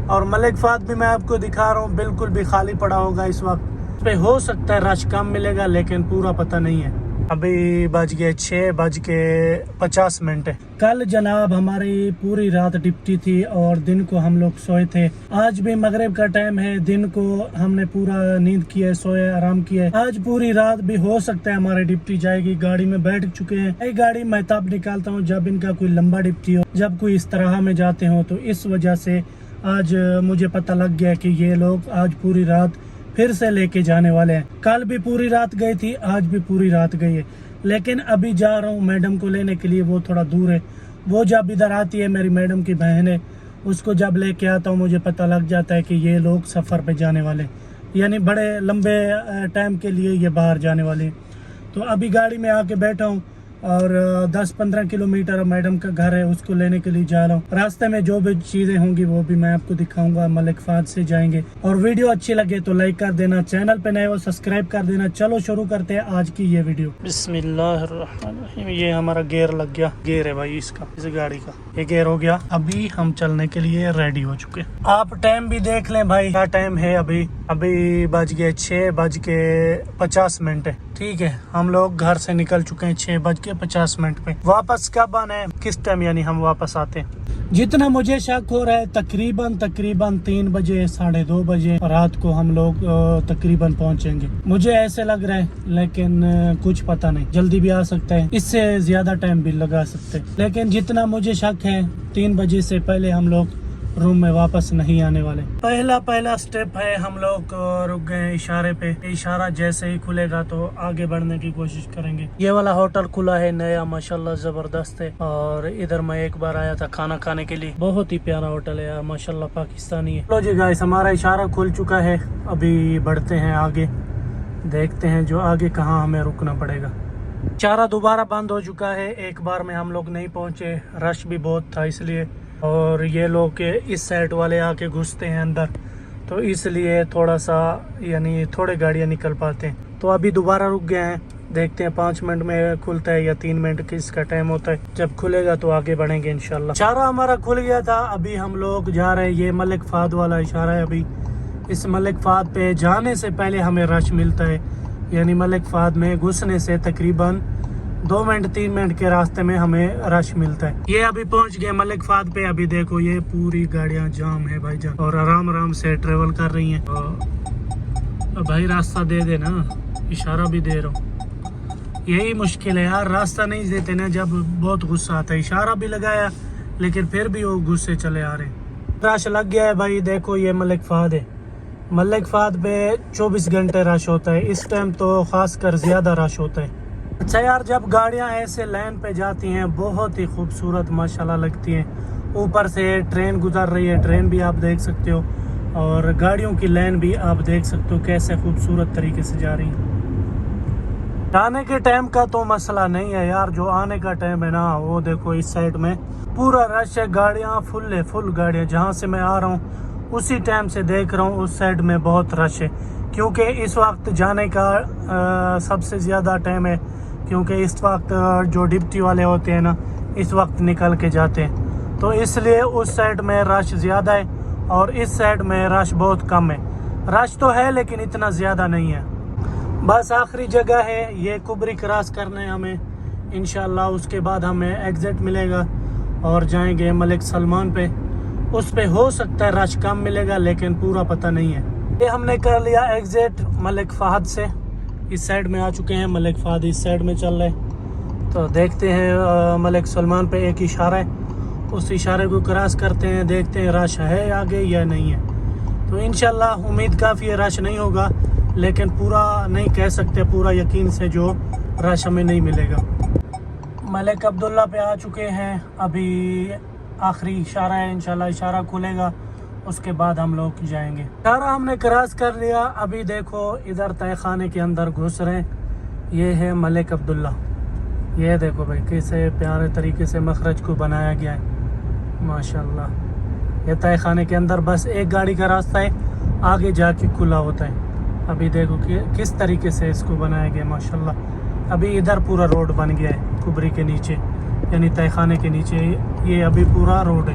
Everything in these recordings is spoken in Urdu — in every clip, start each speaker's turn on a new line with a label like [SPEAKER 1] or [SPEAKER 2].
[SPEAKER 1] اور ملک فہد بھی میں آپ کو دکھا رہا ہوں بالکل بھی خالی پڑا ہوگا اس وقت پہ. ہو سکتا ہے رش کم ملے گا لیکن پورا پتہ نہیں ہے. ابھی بج گئے 6:50. کل جناب ہماری پوری رات ڈپٹی تھی اور دن کو ہم لوگ سوئے تھے. آج بھی مغرب کا ٹائم ہے, دن کو ہم نے پورا نیند کیا ہے, سوئے آرام کیا ہے. آج پوری رات بھی ہو سکتا ہے ہماری ڈپٹی جائے گی. گاڑی میں بیٹھ چکے ہیں. نئی گاڑی میں تب نکالتا ہوں جب ان کا کوئی لمبا ڈپٹی ہو, جب کوئی اس طرح میں جاتے ہوں, تو اس وجہ سے آج مجھے پتہ لگ گیا کہ یہ لوگ آج پوری رات پھر سے لے کے جانے والے ہیں. کل بھی پوری رات گئی تھی, آج بھی پوری رات گئی ہے. لیکن ابھی جا رہا ہوں میڈم کو لینے کے لیے, وہ تھوڑا دور ہے. وہ جب ادھر آتی ہے میری میڈم کی بہن ہے, اس کو جب لے کے آتا ہوں مجھے پتہ لگ جاتا ہے کہ یہ لوگ سفر پہ جانے والے ہیں, یعنی بڑے لمبے ٹائم کے لیے یہ باہر جانے والے ہیں. تو ابھی گاڑی میں آ کے بیٹھا ہوں اور 10-15 کلومیٹر میڈم کا گھر ہے, اس کو لینے کے لیے جا رہا ہوں. راستے میں جو بھی چیزیں ہوں گی وہ بھی میں آپ کو دکھاؤں گا. ملک فہد سے جائیں گے. اور ویڈیو اچھی لگے تو لائک کر دینا, چینل پہ نئے ہو سبسکرائب کر دینا. چلو شروع کرتے ہیں آج کی یہ ویڈیو. بسم اللہ الرحمن الرحیم. یہ ہمارا گیئر لگ گیا, گیئر ہے بھائی اس کا, اس گاڑی کا یہ گیئر ہو گیا. ابھی ہم چلنے کے لیے ریڈی ہو چکے. آپ ٹائم بھی دیکھ لیں بھائی, کیا ٹائم ہے. ابھی بج گئے 6:50. ٹھیک ہے, ہم لوگ گھر سے نکل چکے ہیں 6:50 پہ. واپس کب آنا ہے, کس ٹائم یعنی ہم واپس آتے ہیں. جتنا مجھے شک ہو رہا ہے تقریباً 3 بجے 2:30 بجے رات کو ہم لوگ تقریباً پہنچیں گے. مجھے ایسے لگ رہا ہے, لیکن کچھ پتہ نہیں, جلدی بھی آ سکتا ہے, اس سے زیادہ ٹائم بھی لگا سکتے. لیکن جتنا مجھے شک ہے 3 بجے سے پہلے ہم لوگ روم میں واپس نہیں آنے والے. پہلا سٹیپ ہے, ہم لوگ رک گئے اشارے پہ. اشارہ جیسے ہی کھلے گا تو آگے بڑھنے کی کوشش کریں گے. یہ والا ہوٹل کھلا ہے نیا, ماشاءاللہ زبردست ہے. اور ادھر میں ایک بار آیا تھا کھانا کھانے کے لیے, بہت ہی پیارا ہوٹل ہے ماشاءاللہ, پاکستانی ہے. لو جی گائس, ہمارا اشارہ کھل چکا ہے. ابھی بڑھتے ہیں آگے, دیکھتے ہیں جو آگے کہاں ہمیں رکنا پڑے گا. اشارہ دوبارہ بند ہو چکا ہے. ایک بار میں ہم لوگ نہیں پہنچے, رش بھی بہت تھا اس لیے, اور یہ لوگ اس سائڈ والے آ کے گھستے ہیں اندر, تو اس لیے تھوڑا سا یعنی تھوڑے گاڑیاں نکل پاتے ہیں. تو ابھی دوبارہ رک گئے ہیں, دیکھتے ہیں 5 منٹ میں کھلتا ہے یا 3 منٹ کس کا ٹائم ہوتا ہے. جب کھلے گا تو آگے بڑھیں گے انشاءاللہ. اشارہ ہمارا کھل گیا تھا. ابھی ہم لوگ جا رہے ہیں, یہ ملک فہد والا اشارہ ہے. ابھی اس ملک فہد پہ جانے سے پہلے ہمیں رش ملتا ہے, یعنی ملک فہد میں گھسنے سے تقریباً 2 منٹ 3 منٹ کے راستے میں ہمیں رش ملتا ہے. یہ ابھی پہنچ گئے ملک فہد پہ. ابھی دیکھو یہ پوری گاڑیاں جام ہے بھائی جان, اور آرام سے ٹریول کر رہی ہیں. بھائی راستہ دے دے نا, اشارہ بھی دے رہا ہوں. یہی مشکل ہے یار, راستہ نہیں دیتے نا جب بہت غصہ آتا ہے. اشارہ بھی لگایا لیکن پھر بھی وہ غصے چلے آ رہے ہیں. رش لگ گیا ہے بھائی. دیکھو یہ ملک فہد ہے. ملک فہد پہ 24 گھنٹے رش ہوتا ہے. اس ٹائم تو خاص کر زیادہ رش ہوتا ہے. اچھا یار, جب گاڑیاں ایسے لائن پہ جاتی ہیں بہت ہی خوبصورت ماشاءاللہ لگتی ہیں. اوپر سے ٹرین گزر رہی ہے, ٹرین بھی آپ دیکھ سکتے ہو, اور گاڑیوں کی لائن بھی آپ دیکھ سکتے ہو کیسے خوبصورت طریقے سے جا رہی ہیں. آنے کے ٹائم کا تو مسئلہ نہیں ہے یار, جو آنے کا ٹائم ہے نا, وہ دیکھو اس سائڈ میں پورا رش ہے, گاڑیاں فل گاڑیاں. جہاں سے میں آ رہا ہوں اسی ٹائم سے دیکھ رہا ہوں اس سائڈ میں بہت رش ہے, کیونکہ اس وقت جانے کا سب سے زیادہ ٹائم ہے. کیونکہ اس وقت جو ڈپٹی والے ہوتے ہیں نا, اس وقت نکل کے جاتے ہیں, تو اس لیے اس سائڈ میں رش زیادہ ہے اور اس سائڈ میں رش بہت کم ہے. رش تو ہے لیکن اتنا زیادہ نہیں ہے. بس آخری جگہ ہے یہ, کبری کراس کرنا ہے ہمیں انشاءاللہ. اس کے بعد ہمیں ایگزٹ ملے گا اور جائیں گے ملک سلمان پہ. اس پہ ہو سکتا ہے رش کم ملے گا لیکن پورا پتہ نہیں ہے. یہ ہم نے کر لیا ایگزٹ ملک فہد سے. اس سائڈ میں آ چکے ہیں, ملک فہد اس سائڈ میں چل رہے. تو دیکھتے ہیں ملک سلمان پہ ایک اشارہ ہے, اس اشارے کو کراس کرتے ہیں, دیکھتے ہیں رش ہے آگے یا نہیں ہے. تو انشاءاللہ امید کافی ہے رش نہیں ہوگا, لیکن پورا نہیں کہہ سکتے پورا یقین سے جو رش ہمیں نہیں ملے گا. ملک عبداللہ پہ آ چکے ہیں. ابھی آخری اشارہ ہے, انشاءاللہ اشارہ کھلے گا اس کے بعد ہم لوگ جائیں گے. اشارہ ہم نے کراس کر لیا. ابھی دیکھو ادھر تہہ خانے کے اندر گھس رہے ہیں. یہ ہے ملک عبداللہ. یہ دیکھو بھائی کیسے پیارے طریقے سے مخرج کو بنایا گیا ہے ماشاءاللہ. یہ تہہ خانے کے اندر بس ایک گاڑی کا راستہ ہے, آگے جا کے کھلا ہوتا ہے. ابھی دیکھو کہ کس طریقے سے اس کو بنایا گیا ماشاءاللہ. ابھی ادھر پورا روڈ بن گیا ہے کبری کے نیچے, یعنی تہہ خانے کے نیچے. یہ ابھی پورا روڈ ہے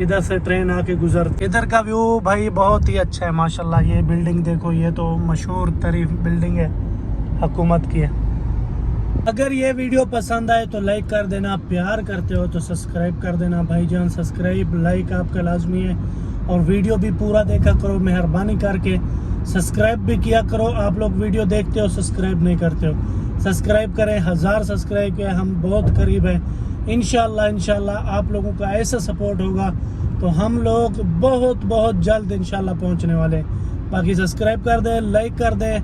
[SPEAKER 1] ادھر سے ٹرین آ کے گزرتی. ادھر کا ویو بھائی بہت ہی اچھا ہے ماشاءاللہ. یہ بلڈنگ دیکھو, یہ تو مشہور ترین بلڈنگ ہے, حکومت کی ہے. اگر یہ ویڈیو پسند آئے تو لائک کر دینا, پیار کرتے ہو تو سبسکرائب کر دینا بھائی جان. سبسکرائب لائک آپ کا لازمی ہے, اور ویڈیو بھی پورا دیکھا کرو مہربانی کر کے. سبسکرائب بھی کیا کرو, آپ لوگ ویڈیو دیکھتے ہو سبسکرائب نہیں کرتے ہو. سبسکرائب کریں, 1000 سبسکرائب کے ہم بہت قریب ہیں. انشاءاللہ آپ لوگوں کا ایسا سپورٹ ہوگا تو ہم لوگ بہت جلد انشاءاللہ پہنچنے والے. باقی سبسکرائب کر دیں, لائک کر دیں.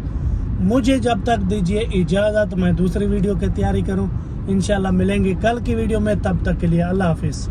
[SPEAKER 1] مجھے جب تک دیجیے اجازت, میں دوسری ویڈیو کی تیاری کروں. انشاءاللہ ملیں گے کل کی ویڈیو میں, تب تک کے لیے اللہ حافظ.